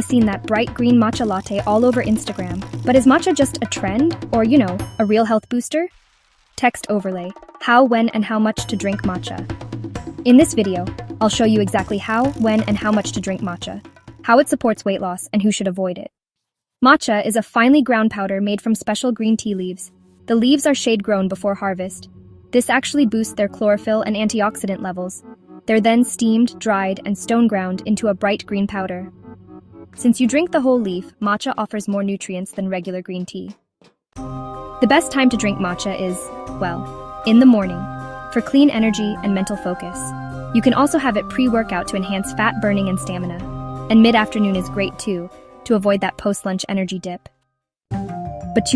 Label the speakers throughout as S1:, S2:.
S1: seen that bright green matcha latte all over Instagram. But is matcha just a trend or, a real health booster? Text overlay: how, when, and how much to drink matcha. In this video, I'll show you exactly how, when, and how much to drink matcha, how it supports weight loss, and who should avoid it. Matcha is a finely ground powder made from special green tea leaves. The leaves are shade-grown before harvest. This actually boosts their chlorophyll and antioxidant levels. They're then steamed, dried, and stone-ground into a bright green powder. Since you drink the whole leaf, matcha offers more nutrients than regular green tea. The best time to drink matcha is, well, in the morning, for clean energy and mental focus. You can also have it pre-workout to enhance fat burning and stamina. And mid-afternoon is great too, to avoid that post-lunch energy dip. But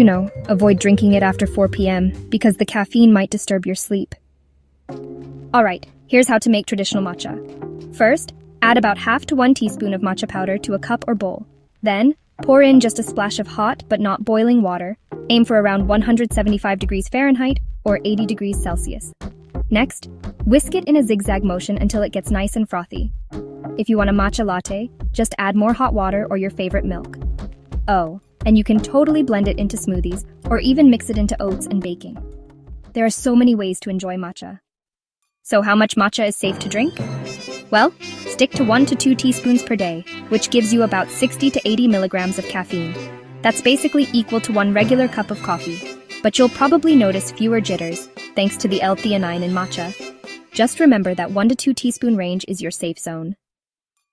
S1: avoid drinking it after 4 p.m. because the caffeine might disturb your sleep. Alright, here's how to make traditional matcha. First, add about half to 1 teaspoon of matcha powder to a cup or bowl. Then, pour in just a splash of hot but not boiling water. Aim for around 175 degrees Fahrenheit or 80 degrees Celsius. Next, whisk it in a zigzag motion until it gets nice and frothy. If you want a matcha latte, just add more hot water or your favorite milk. Oh, and you can totally blend it into smoothies or even mix it into oats and baking. There are so many ways to enjoy matcha. So how much matcha is safe to drink? Well, stick to 1 to 2 teaspoons per day, which gives you about 60 to 80 milligrams of caffeine. That's basically equal to 1 regular cup of coffee. But you'll probably notice fewer jitters, thanks to the L-theanine in matcha. Just remember that 1 to 2 teaspoon range is your safe zone.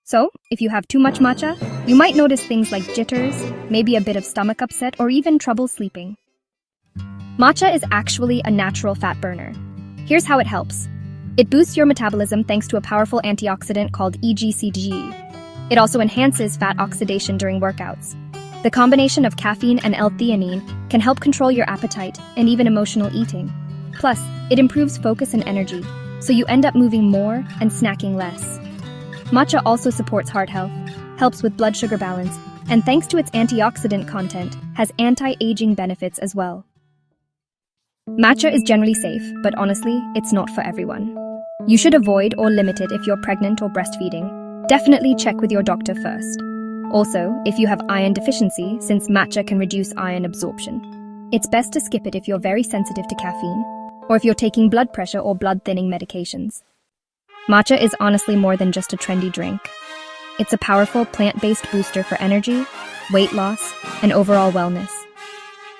S1: So, if you have too much matcha, you might notice things like jitters, maybe a bit of stomach upset, or even trouble sleeping. Matcha is actually a natural fat burner. Here's how it helps. It boosts your metabolism thanks to a powerful antioxidant called EGCG. It also enhances fat oxidation during workouts. The combination of caffeine and L-theanine can help control your appetite and even emotional eating. Plus, it improves focus and energy, so you end up moving more and snacking less. Matcha also supports heart health, helps with blood sugar balance, and thanks to its antioxidant content, has anti-aging benefits as well. Matcha is generally safe, but honestly, it's not for everyone. You should avoid or limit it if you're pregnant or breastfeeding. Definitely check with your doctor first. Also, if you have iron deficiency, since matcha can reduce iron absorption. It's best to skip it if you're very sensitive to caffeine, or if you're taking blood pressure or blood-thinning medications. Matcha is honestly more than just a trendy drink. It's a powerful plant-based booster for energy, weight loss, and overall wellness.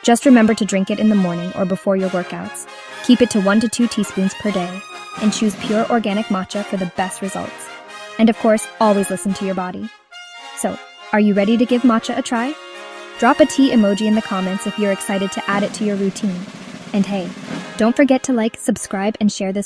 S1: Just remember to drink it in the morning or before your workouts. Keep it to 1 to 2 teaspoons per day, and choose pure organic matcha for the best results. And of course, always listen to your body. So, are you ready to give matcha a try? Drop a tea emoji in the comments if you're excited to add it to your routine. And hey, don't forget to like, subscribe, and share this